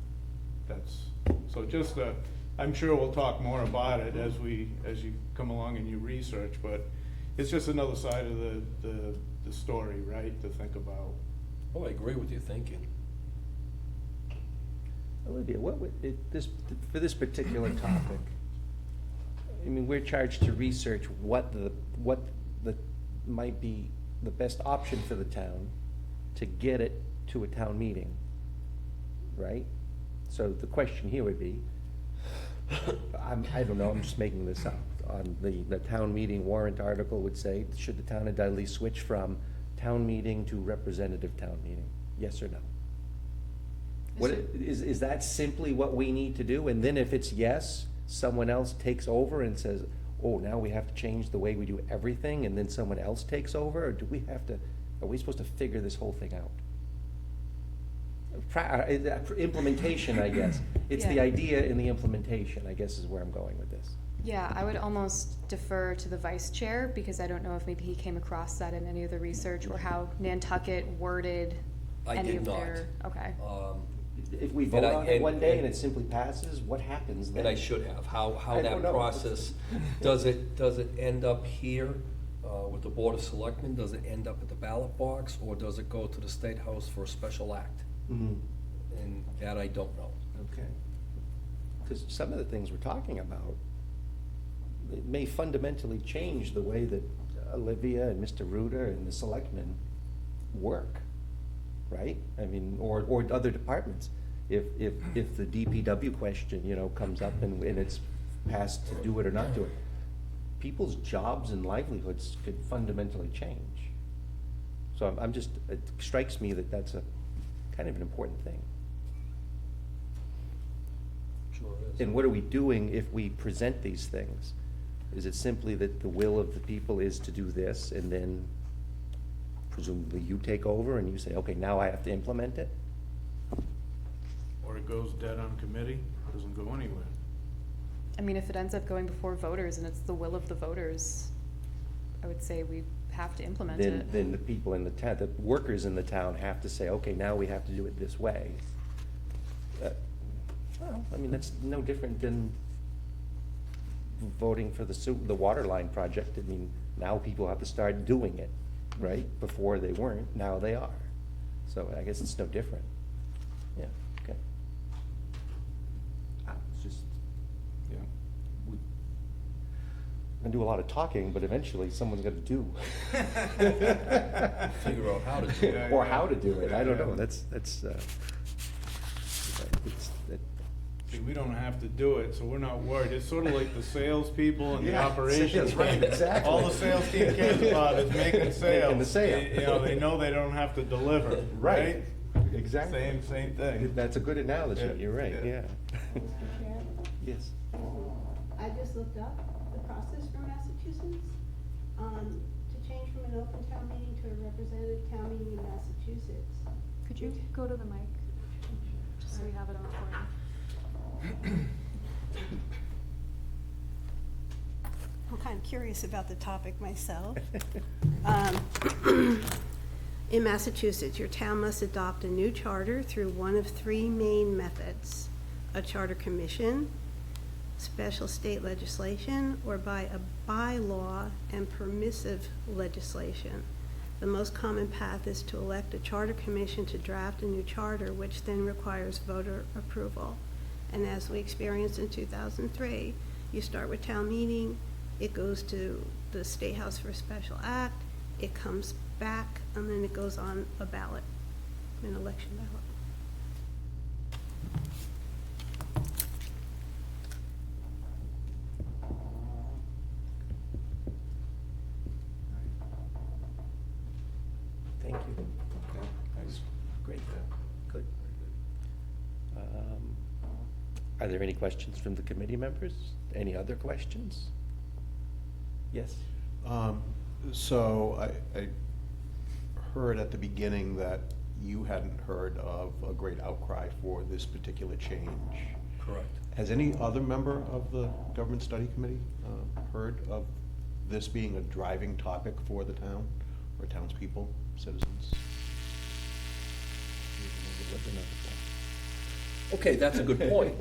I'm sure we'll talk more about it as you come along and you research, but it's just another side of the story, right, to think about. Oh, I agree with your thinking. Olivia, for this particular topic, I mean, we're charged to research what might be the best option for the town to get it to a town meeting, right? So the question here would be, I don't know, I'm just making this up. On the town meeting warrant article would say, should the town of Dudley switch from town meeting to representative town meeting? Yes or no? Is that simply what we need to do? And then if it's yes, someone else takes over and says, oh, now we have to change the way we do everything, and then someone else takes over? Or are we supposed to figure this whole thing out? Implementation, I guess. It's the Yeah. idea in the implementation, I guess, is where I'm going with this. Yeah, I would almost defer to the vice chair, because I don't know if maybe he came across that in any of the research, or how Nantucket worded I any did of not. their, okay. If we vote And I- on it and- one day and and- it simply passes, what happens then? And I should have, how I don't that know. process, does it end up here with the Board of Selectmen? Does it end up at the ballot box, or does it go to the State House for a special act? Mhm. And that I don't know. Okay. Because some of the things we're talking about, it may fundamentally change the way that Olivia and Mr. Reuter and the selectmen work, right? I mean, or other departments. If the DPW question, comes up and it's passed to do it or not do it, people's jobs and livelihoods could fundamentally change. So it strikes me that that's a kind of an important thing. Sure is. And what are we doing if we present these things? Is it simply that the will of the people is to do this, and then presumably you take over and you say, okay, now I have to implement it? Or it goes dead on committee, doesn't go anywhere. I mean, if it ends up going before voters and it's the will of the voters, I would say we have to implement then, it. then the people in the town, the workers in the town have to say, okay, now we have to do it this way. Well, I mean, that's no different than voting for the water line project. I mean, now people have to start doing it, right? Before they weren't, now they are. So I guess it's no different. Yeah, okay. It's just, Yeah. we can do a lot of talking, but eventually someone's gotta do. Figure out how to do it. Yeah, Or yeah. how to do it, I don't Yeah. know, it's, See, we don't have to do it, so we're not worried. It's sort of like the salespeople and the Yeah, operations. sales, right, exactly. All the sales team cares about is making sales. Making the sale. They know they don't have to deliver, right? Exactly. Same thing. That's a good analogy, Yeah, you're right, yeah. yeah. Mr. Chair, Yes. I just looked up the process for Massachusetts, to change from an open town meeting to a representative town meeting in Massachusetts. Could you go to the mic, just so we have it on recording? I'm kind of curious about the topic myself. In Massachusetts, your town must adopt a new charter through one of three main methods: a charter commission, special state legislation, or by a bylaw and permissive legislation. The most common path is to elect a charter commission to draft a new charter, which then requires voter approval. And as we experienced in 2003, you start with town meeting, it goes to the State House for a special act, it comes back, and then it goes on a ballot, an election ballot. Thank you. Thanks. Great, good. Are there any questions from the committee members? Any other questions? Yes? So I heard at the beginning that you hadn't heard of a great outcry for this particular change. Correct. Has any other member of the government study committee heard of this being a driving topic for the town, or townspeople, citizens? Okay, that's a good point.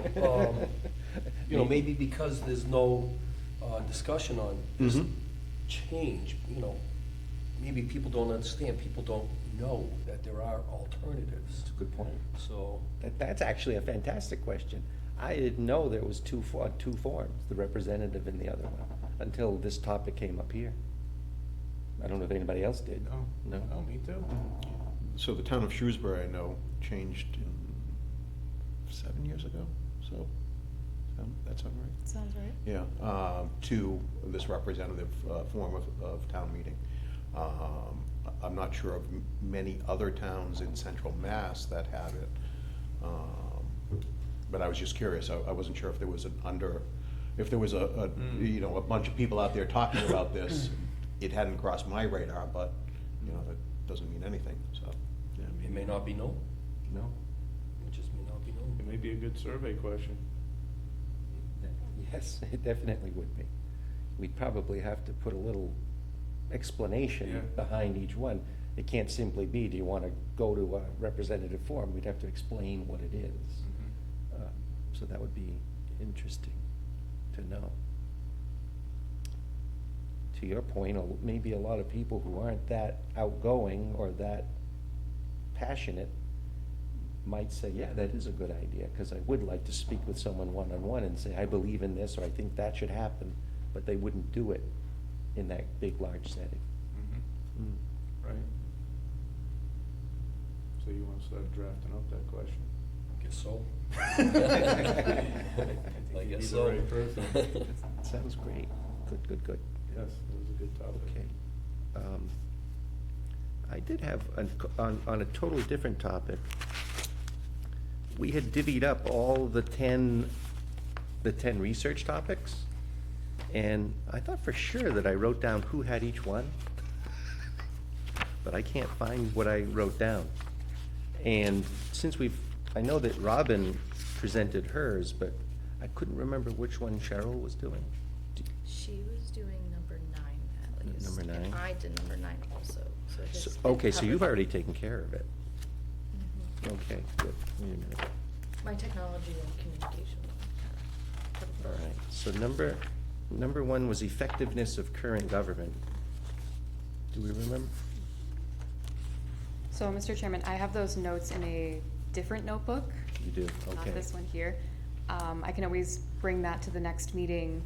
You know, maybe because there's no discussion on this Mhm. change, you know, maybe people don't understand, people don't know that there are alternatives. That's a good point. So, That's actually a fantastic question. I didn't know there was two forms, the representative and the other one, until this topic came up here. I don't know if anybody else did. No, No? no, me too. So the town of Shrewsbury, I know, changed in 7 years ago, so, that sound right? Sounds right. Yeah, to this representative form of town meeting. I'm not sure of many other towns in central Mass that have it. But I was just curious, I wasn't sure if there was if there was a bunch of people out there talking about this. It hadn't crossed my radar, but, that doesn't mean anything, so. yeah. it may not be known, No? it just may not be known. It may be a good survey question. Yes, it definitely would be. We'd probably have to put a little explanation Yeah. behind each one. It can't simply be, do you want to go to a representative form? We'd have to explain what it is. So that would be interesting to know. To your point, maybe a lot of people who aren't that outgoing or that passionate might say, yeah, that is a good idea, because I would like to speak with someone one-on-one and say, I believe in this, or I think that should happen, but they wouldn't do it in that big, large setting. Mhm. Right. So you want to start drafting up that question? Guess so. I I think guess you'd be so. the right person. Sounds great. Good, good. Yes, it was a good topic. Okay. I did have, on a totally different topic, we had divvied up all the 10 research topics, and I thought for sure that I wrote down who had each one, but I can't find what I wrote down. And since I know that Robin presented hers, but I couldn't remember which one Cheryl was doing. She was doing number 9, at least. Number 9. And I did number 9 also, so it So- just. Okay, so you've covered- already taken care of it. Mhm. Okay, good. Wait a minute. My technology and communication. covered All both. right, so number 1 was effectiveness of current government. Do we remember? So, Mr. Chairman, I have those notes in a different notebook. You do, Not okay. this one here. I can always bring that to the next meeting,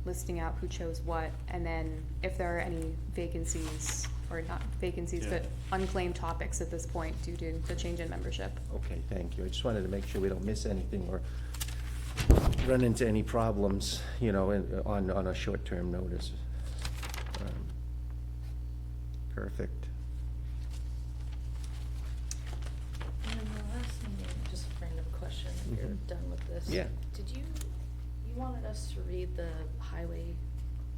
listing out who chose what, and then if there are any vacancies, or not vacancies, Yeah. but unclaimed topics at this point due to the change in membership. Okay, thank you. I just wanted to make sure we don't miss anything or run into any problems, you know, on a short-term notice. Perfect. And then the last meeting, just a random question, if you're Mhm. done with this. Yeah. Did you wanted us to read the highway,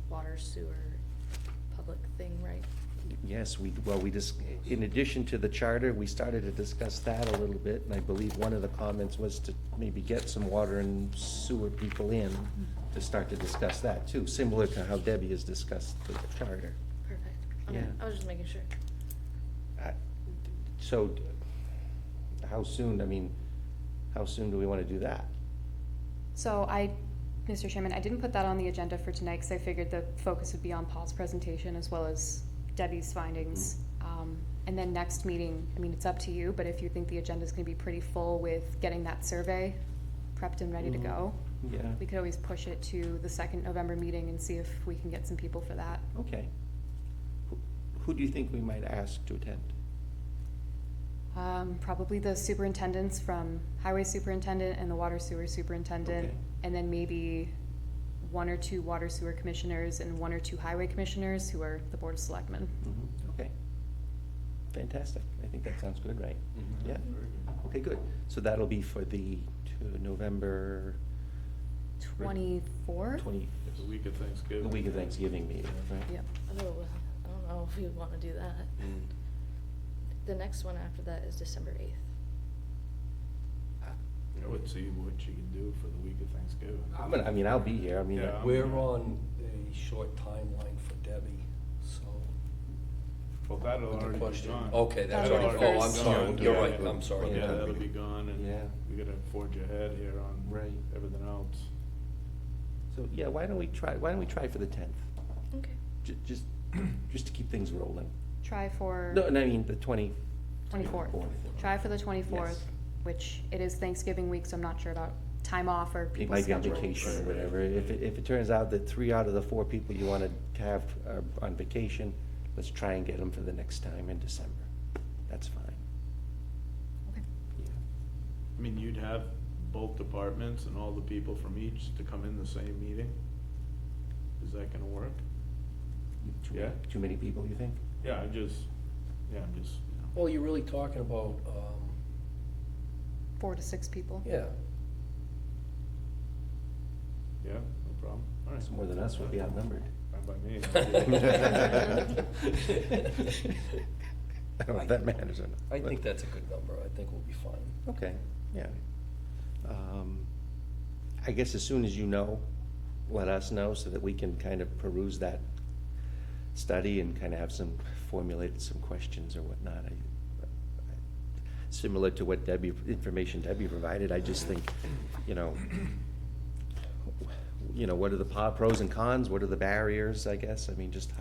water, sewer, public thing, right? Yes, we just, in addition to the charter, we started to discuss that a little bit, and I believe one of the comments was to maybe get some water and sewer people in to start to discuss that too, similar to how Debbie has discussed the charter. Perfect. Okay, Yeah. I was just making sure. So, how soon, I mean, how soon do we want to do that? So Mr. Chairman, I didn't put that on the agenda for tonight because I figured the focus would be on Paul's presentation as well as Debbie's findings. And then next meeting, I mean, it's up to you, but if you think the agenda's gonna be pretty full with getting that survey prepped and ready to go, Yeah, we could always push it to the second November meeting and see if we can get some people for that. okay. Who do you think we might ask to attend? Probably the superintendents from highway superintendent and the water sewer superintendent. Okay. And then maybe 1 or 2 water sewer commissioners and 1 or 2 highway commissioners who are the board of selectmen. Okay. Fantastic. I think that sounds good, right? Mhm. Yeah. Very good. Okay, good. So that'll be for the November 24th? 20, It's the week of Thanksgiving. the week of Thanksgiving meeting, right? Yep. Oh, well, I don't know if we want to do that. Mm. The next one after that is December 8th. I would see what you can do for the week of Thanksgiving. I mean, I'll be here. I mean, Yeah. We're on a short timeline for Debbie, so. Well, that'll With the already be question. gone. Okay, that's That's already, already oh, I'm first. sorry, Gone, you're yeah. right, I'm sorry. Yeah, that'll be gone, and Yeah. we gotta forge ahead here on Right. everything else. so, yeah, why don't we try for the 10th? Okay. Just to keep things rolling. Try for No, I mean, the 24th. Try for the 24th, Yes. which it is Thanksgiving week, so I'm not sure about time off or It people's might be on schedules. vacation or whatever. If it turns out that 3 out of the 4 people you wanted to have are on vacation, let's try and get them for the next time in December. That's fine. Okay. Yeah. I mean, you'd have both departments and all the people from each to come in the same meeting? Is that gonna work? Yeah. Too many people, you think? Yeah, I'm just, you know. Well, you're really talking about, 4 to 6 people. yeah, Yeah, no problem. All right. It's more than us, we'll be outnumbered. Fine by me. I don't know if that matters or not. I think that's a good number, I think we'll be fine. Okay, yeah. I guess as soon as you know, let us know so that we can kind of peruse that study and kind of have formulated some questions or whatnot. Similar to what information Debbie provided, I just think, you know, what are the pros and cons? What are the barriers, I guess? I mean, just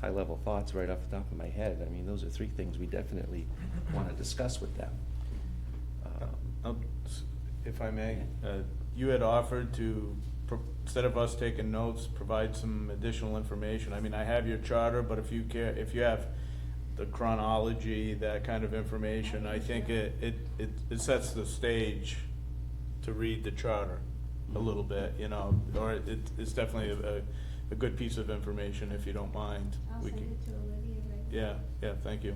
high-level thoughts right off the top of my head. I mean, those are 3 things we definitely want to discuss with them. If I may, you had offered to, instead of us taking notes, provide some additional information. I mean, I have your charter, but if you have the chronology, that kind of information, I think it sets the stage to read the charter a little bit, you know, or it's definitely a good piece of information, if you don't mind. I'll We send can- it to Olivia right now. Yeah, thank you.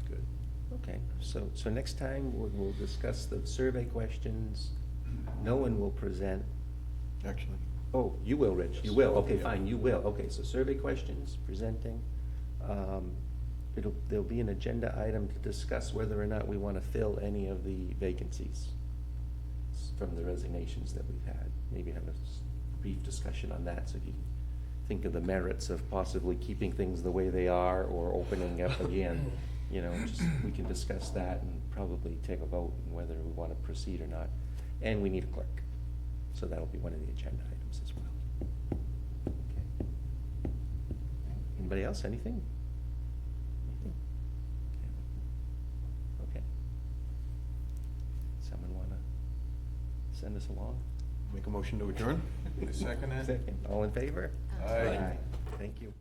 Good. Okay, so next time, we'll discuss the survey questions. No one will present. Actually. Oh, you will, Rich, you will, okay, fine, you will, okay, so survey questions, presenting. There'll be an agenda item to discuss whether or not we want to fill any of the vacancies. from the resignations that we've had. Maybe have a brief discussion on that, so if you think of the merits of possibly keeping things the way they are or opening up again, you know, just, we can discuss that and probably take a vote on whether we want to proceed or not. And we need a clerk, so that'll be one of the agenda items as well. Okay. Anybody else, anything? Anything? Okay. Someone want to send us along? Make a motion to adjourn? I second it. Second. All in favor? Aye. Thank you.